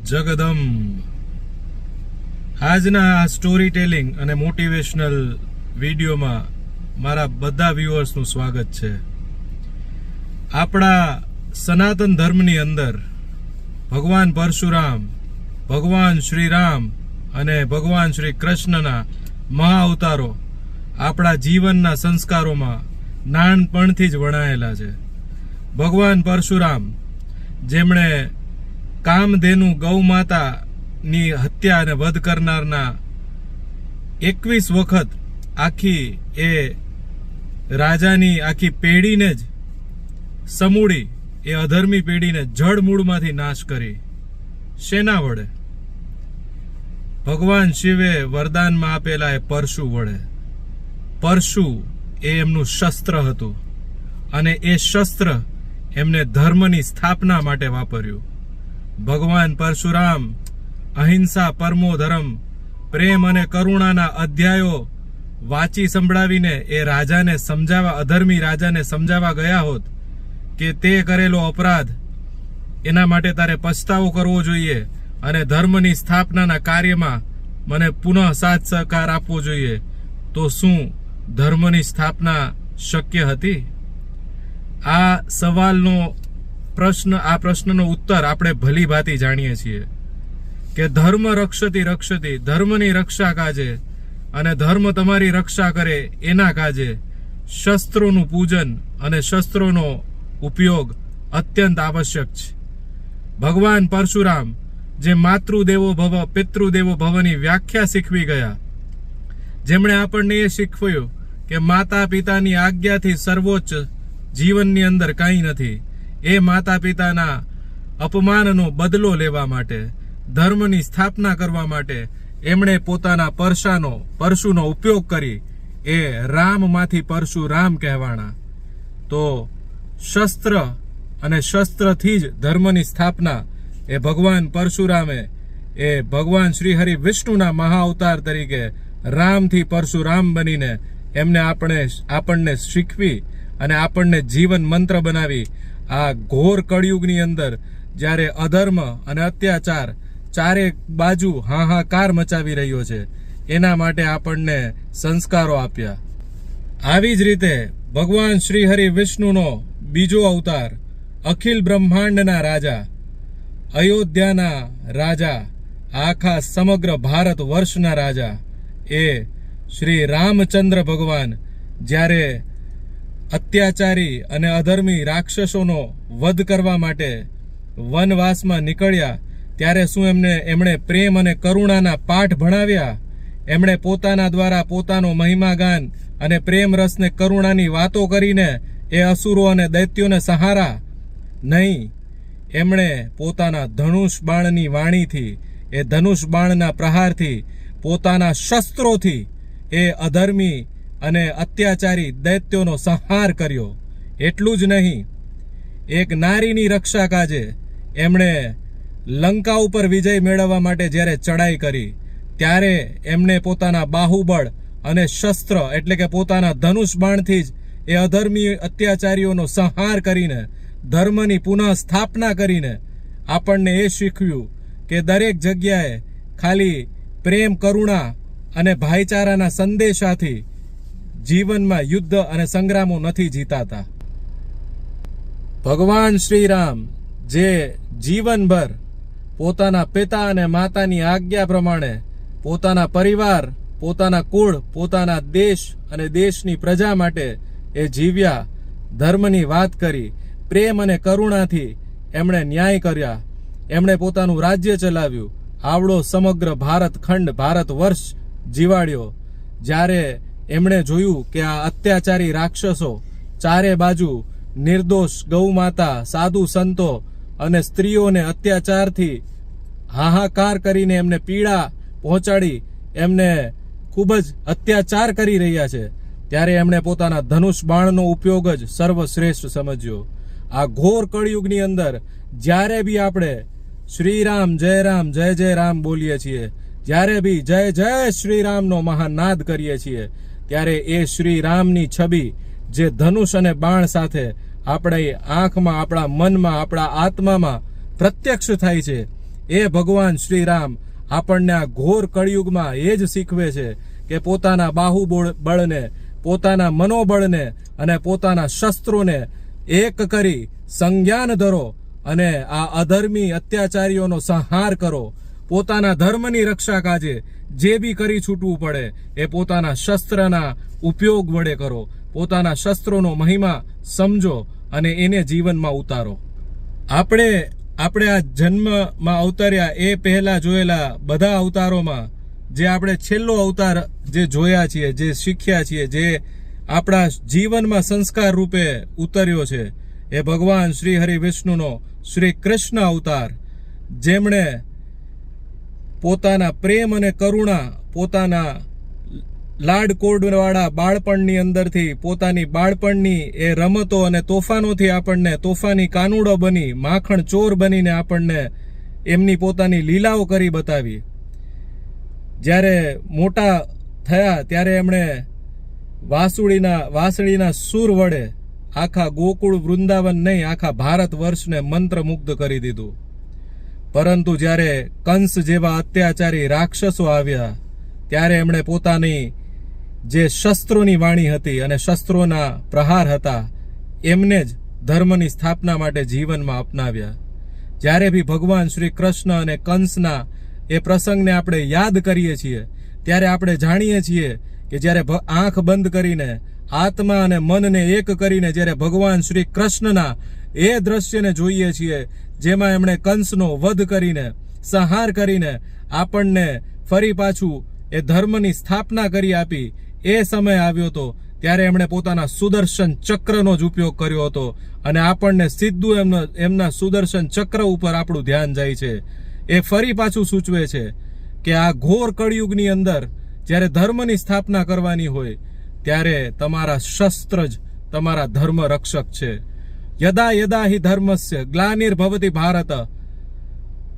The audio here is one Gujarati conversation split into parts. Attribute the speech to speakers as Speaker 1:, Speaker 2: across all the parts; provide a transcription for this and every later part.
Speaker 1: જગદંબ. આજના આ સ્ટોરી ટેલિંગ અને મોટિવેશનલ વિડીયોમાં મારા બધા વ્યુઅર્સનું સ્વાગત છે. આપણા સનાતન ધર્મની અંદર ભગવાન પરશુરામ, ભગવાન શ્રી રામ અને ભગવાન શ્રી કૃષ્ણના મહા અવતારો આપણા જીવનના સંસ્કારોમાં નાનપણથી જ વણાયેલા છે. ભગવાન પરશુરામ, જેમણે કામધેનુ ગૌ માતાની હત્યા અને વધ કરનારના 21 વખત આખી એ રાજાની આખી પેઢીને જ સમૂળી, એ અધર્મી પેઢીને જડમૂળમાંથી નાશ કરી. શેના વડે? ભગવાન શિવે વરદાનમાં આપેલા એ પરશુ વડે. પરશુ એ એમનું શસ્ત્ર હતું અને એ શસ્ત્ર એમને ધર્મની સ્થાપના માટે વાપર્યું. ભગવાન પરશુરામ અહિંસા પરમો ધર્મ, પ્રેમ અને કરુણાના અધ્યાયો વાંચી સંભળાવીને એ રાજાને સમજાવવા, અધર્મી રાજાને સમજાવવા ગયા હોત કે તે કરેલો અપરાધ, એના માટે તારે પછતાવો કરવો જોઈએ અને ધર્મની સ્થાપનાના કાર્યમાં મને પુનઃ સાથ સહકાર આપવો જોઈએ, તો શું ધર્મની સ્થાપના શક્ય હતી? આ સવાલનો પ્રશ્ન, આ પ્રશ્નનો ઉત્તર આપણે ભલી ભાંતિ જાણીએ છીએ કે ધર્મ રક્ષતી રક્ષતી, ધર્મની રક્ષા કાજે અને ધર્મ તમારી રક્ષા કરે એના કાજે શસ્ત્રોનું પૂજન અને શસ્ત્રોનો ઉપયોગ અત્યંત આવશ્યક છે. ભગવાન પરશુરામ, જે માતૃદેવો ભવ પિતૃદેવો ભવની વ્યાખ્યા શીખવી ગયા, જેમણે આપણને એ શીખવ્યું કે માતા પિતાની આજ્ઞાથી સર્વોચ્ચ જીવનની અંદર કંઈ નથી, એ માતા પિતાના અપમાનનો બદલો લેવા માટે, ધર્મની સ્થાપના કરવા માટે એમણે પોતાના પરશુનો ઉપયોગ કરી એ રામમાંથી પરશુરામ કહેવાણા. તો શસ્ત્ર અને શસ્ત્રથી જ ધર્મની સ્થાપના એ ભગવાન પરશુરામે, એ ભગવાન શ્રી હરિ વિષ્ણુના મહા અવતાર તરીકે રામથી પરશુરામ બનીને એમને આપણને શીખવી અને આપણને જીવન મંત્ર બનાવી. આ ઘોર કળિયુગની અંદર જ્યારે અધર્મ અને અત્યાચાર ચારે બાજુ હાહાકાર મચાવી રહ્યો છે, એના માટે આપણને સંસ્કારો આપ્યા. આવી જ રીતે ભગવાન શ્રી હરિ વિષ્ણુનો બીજો અવતાર, અખિલ બ્રહ્માંડના રાજા, અયોધ્યાના રાજા, આખા સમગ્ર ભારત વર્ષના રાજા એ શ્રી રામચંદ્ર ભગવાન જ્યારે અત્યાચારી અને અધર્મી રાક્ષસોનો વધ કરવા માટે વનવાસમાં નીકળ્યા, ત્યારે શું એમણે પ્રેમ અને કરુણાના પાઠ ભણાવ્યા? એમણે પોતાના દ્વારા પોતાનો મહિમાગાન અને પ્રેમ રસને કરુણાની વાતો કરીને એ અસુરો અને દૈત્યોને સહારા? નહીં. એમણે પોતાના ધનુષ બાણની વાણીથી, એ ધનુષ બાણના પ્રહારથી, પોતાના શસ્ત્રોથી એ અધર્મી અને અત્યાચારી દૈત્યોનો સંહાર કર્યો. એટલું જ નહીં, એક નારીની રક્ષા કાજે એમણે લંકા ઉપર વિજય મેળવવા માટે જ્યારે ચડાઈ કરી, ત્યારે એમણે પોતાના બાહુબળ અને શસ્ત્ર એટલે કે પોતાના ધનુષ બાણથી જ એ અધર્મી અત્યાચારીઓનો સંહાર કરીને, ધર્મની પુનઃ સ્થાપના કરીને આપણને એ શીખવ્યું કે દરેક જગ્યાએ ખાલી પ્રેમ, કરુણા અને ભાઈચારાના સંદેશાથી જીવનમાં યુદ્ધ અને સંગ્રામો નથી જીતાતા. ભગવાન શ્રી રામ, જે જીવનભર પોતાના પિતા અને માતાની આજ્ઞા પ્રમાણે પોતાના પરિવાર, પોતાના કુળ, પોતાના દેશ અને દેશની પ્રજા માટે એ જીવ્યા, ધર્મની વાત કરી, પ્રેમ અને કરુણાથી એમણે ન્યાય કર્યા, એમણે પોતાનું રાજ્ય ચલાવ્યું, આવડો સમગ્ર ભારત ખંડ, ભારત વર્ષ જીવાડ્યો. જ્યારે એમણે જોયું કે આ અત્યાચારી રાક્ષસો ચારે બાજુ નિર્દોષ ગૌ માતા, સાધુ સંતો અને સ્ત્રીઓને અત્યાચારથી હાહાકાર કરીને એમને પીડા પહોંચાડી, એમને ખૂબ જ અત્યાચાર કરી રહ્યા છે, ત્યારે એમણે પોતાના ધનુષ બાણનો ઉપયોગ જ સર્વશ્રેષ્ઠ સમજ્યો. આ ઘોર કળિયુગની અંદર જ્યારે બી આપણે શ્રી રામ, જય જય રામ બોલીએ છીએ, જ્યારે બી જય જય શ્રી રામનો મહાનાદ કરીએ છીએ, ત્યારે એ શ્રી રામની છબી જે ધનુષ અને બાણ સાથે આપણી આંખમાં, આપણા મનમાં, આપણા આત્મામાં પ્રત્યક્ષ થાય છે, એ ભગવાન શ્રી રામ આપણને આ ઘોર કળિયુગમાં એ જ શીખવે છે કે પોતાના બાહુબળને, પોતાના મનોબળને અને પોતાના શસ્ત્રોને એક કરી સંજ્ઞાન ધરો અને આ અધર્મી અત્યાચારીઓનો સંહાર કરો. પોતાના ધર્મની રક્ષા કાજે જે બી કરી છૂટવું પડે એ પોતાના શસ્ત્રના ઉપયોગ વડે કરો. પોતાના શસ્ત્રોનો મહિમા સમજો અને એને જીવનમાં ઉતારો. આપણે આ જન્મમાં અવતર્યા એ પહેલા જોયેલા બધા અવતારોમાં જે આપણે છેલ્લો અવતાર જે જોયા છીએ, જે શીખ્યા છીએ, જે આપણા જીવનમાં સંસ્કાર રૂપે ઉતર્યો છે, એ ભગવાન શ્રી હરિ વિષ્ણુનો શ્રી કૃષ્ણ અવતાર, જેમણે પોતાના પ્રેમ અને કરુણા, પોતાના લાડકોડવાળા બાળપણની અંદરથી પોતાની બાળપણની એ રમતો અને તોફાનોથી આપણને તોફાની કાનુડો બની, માખણ ચોર બનીને આપણને એમની પોતાની લીલાઓ કરી બતાવી. જ્યારે મોટા થયા ત્યારે એમણે વાંસળીના સૂર વડે આખા ગોકુળ વૃંદાવન નહીં, આખા ભારત વર્ષને મંત્રમુગ્ધ કરી દીધું. પરંતુ જ્યારે કંસ જેવા અત્યાચારી રાક્ષસો આવ્યા ત્યારે એમણે પોતાની જે શસ્ત્રોની વાણી હતી અને શસ્ત્રોના પ્રહાર હતા એમને જ ધર્મની સ્થાપના માટે જીવનમાં અપનાવ્યા. જ્યારે બી ભગવાન શ્રી કૃષ્ણ અને કંસના એ પ્રસંગને આપણે યાદ કરીએ છીએ ત્યારે આપણે જાણીએ છીએ કે જ્યારે આંખ બંધ કરીને આત્મા અને મનને એક કરીને જ્યારે ભગવાન શ્રી કૃષ્ણના એ દ્રશ્યને જોઈએ છીએ જેમાં એમણે કંસનો વધ કરીને, સંહાર કરીને આપણને ફરી પાછું એ ધર્મની સ્થાપના કરી આપી, એ સમય આવ્યો હતો ત્યારે એમણે પોતાના સુદર્શન ચક્રનો જ ઉપયોગ કર્યો હતો. અને આપણને સીધું એમના સુદર્શન ચક્ર ઉપર આપણું ધ્યાન જાય છે. એ ફરી પાછું સૂચવે છે કે આ ઘોર કળિયુગની અંદર જ્યારે ધર્મની સ્થાપના કરવાની હોય ત્યારે તમારા શસ્ત્ર જ તમારા ધર્મ રક્ષક છે. યદા યદા હિ ધર્મસ્ય ગ્લાનિર્ભવતિ ભારત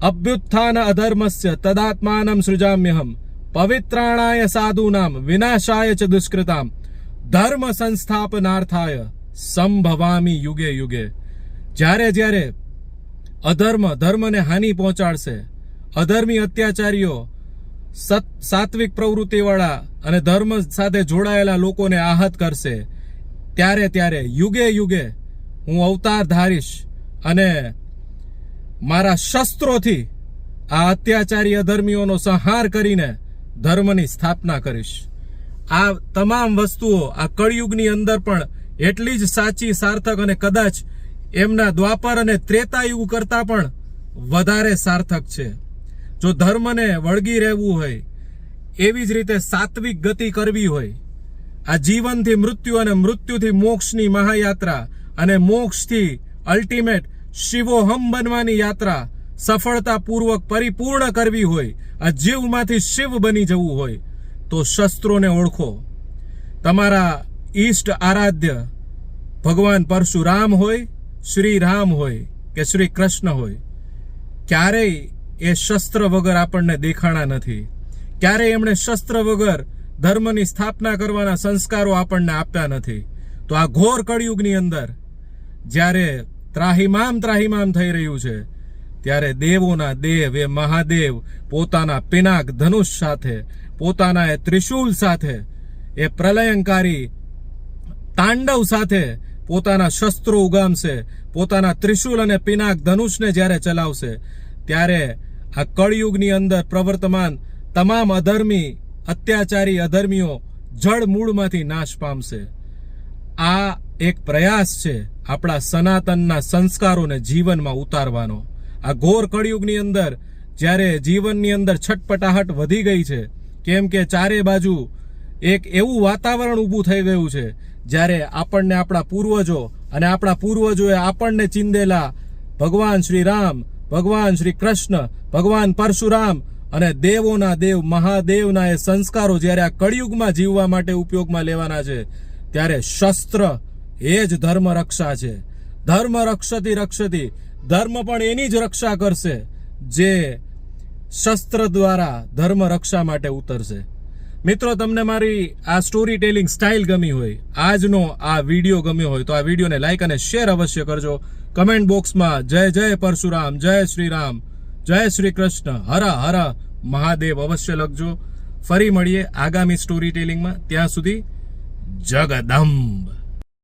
Speaker 1: અભ્યુત્થાન અધર્મસ્ય તદાત્માનમ સૃજામ્યહમ પવિત્રાણાય સાધુનામ વિનાશાય ચ દુષ્કૃતામ ધર્મ સંસ્થાપનાર્થાય સંભવામી યુગે યુગે. જ્યારે અધર્મ ધર્મને હાનિ પહોંચાડશે, અધર્મી અત્યાચારીઓ સાત્વિક પ્રવૃત્તિવાળા અને ધર્મ સાથે જોડાયેલા લોકોને આહત કરશે, ત્યારે યુગે યુગે હું અવતાર ધારીશ અને મારા શસ્ત્રોથી આ અત્યાચારી અધર્મીઓનો સંહાર કરીને ધર્મની સ્થાપના કરીશ. આ તમામ વસ્તુઓ આ કળિયુગની અંદર પણ એટલી જ સાચી, સાર્થક અને કદાચ એમના દ્વાપર અને ત્રેતાયુગ કરતા પણ વધારે સાર્થક છે. જો ધર્મને વળગી રહેવું હોય, એવી જ રીતે સાત્વિક ગતિ કરવી હોય, આ જીવનથી મૃત્યુ અને મૃત્યુથી મોક્ષની મહાયાત્રા અને મોક્ષથી અલ્ટિમેટ શિવોહમ બનવાની યાત્રા સફળતાપૂર્વક પરિપૂર્ણ કરવી હોય, આ જીવમાંથી શિવ બની જવું હોય, તો શસ્ત્રોને ઓળખો. તમારા ઈષ્ટ આરાધ્ય ભગવાન પરશુરામ હોય, શ્રી રામ હોય કે શ્રી કૃષ્ણ હોય, ક્યારેય એ શસ્ત્ર વગર આપણને દેખાણા નથી. ક્યારેય એમણે શસ્ત્ર વગર ધર્મની સ્થાપના કરવાના સંસ્કારો આપણને આપ્યા નથી. તો આ ઘોર કળિયુગની અંદર જ્યારે ત્રાહિમામ થઈ રહ્યું છે ત્યારે દેવોના દેવ એ મહાદેવ પોતાના પિનાક ધનુષ સાથે, પોતાના એ ત્રિશૂલ સાથે, એ પ્રલયંકારી તાંડવ સાથે પોતાના શસ્ત્રો ઉગામશે, પોતાના ત્રિશૂલ અને પિનાક ધનુષને જ્યારે ચલાવશે ત્યારે આ કળિયુગની અંદર પ્રવર્તમાન તમામ અત્યાચારી અધર્મીઓ જળ મૂળમાંથી નાશ પામશે. આ એક પ્રયાસ છે આપણા સનાતનના સંસ્કારોને જીવનમાં ઉતારવાનો. આ ઘોર કળિયુગની અંદર જ્યારે જીવનની અંદર છટપટાહટ વધી ગઈ છે, કેમ કે ચારે બાજુ એક એવું વાતાવરણ ઊભું થઈ ગયું છે જ્યારે આપણને આપણા પૂર્વજો અને આપણા પૂર્વજોએ આપણને ચીંદેલા ભગવાન શ્રી રામ, ભગવાન શ્રી કૃષ્ણ, ભગવાન પરશુરામ અને દેવોના દેવ મહાદેવના એ સંસ્કારો જ્યારે આ કળિયુગમાં જીવવા માટે ઉપયોગમાં લેવાના છે ત્યારે શસ્ત્ર એ જ ધર્મ રક્ષા છે. ધર્મ રક્ષતી રક્ષતી, ધર્મ પણ એની જ રક્ષા કરશે જે શસ્ત્ર દ્વારા ધર્મ રક્ષા માટે ઉતરશે. મિત્રો, તમને મારી આ સ્ટોરી ટેલિંગ સ્ટાઇલ ગમી હોય, આજનો આ વિડીયો ગમ્યો હોય તો આ વિડીયોને લાઈક અને શેર અવશ્ય કરજો. કમેન્ટ બોક્સમાં જય જય પરશુરામ, જય શ્રી રામ, જય શ્રી કૃષ્ણ. હર હર મહાદેવ અવશ્ય લખજો. ફરી મળીએ આગામી સ્ટોરી ટેલિંગમાં. ત્યાં સુધી જગદંબ.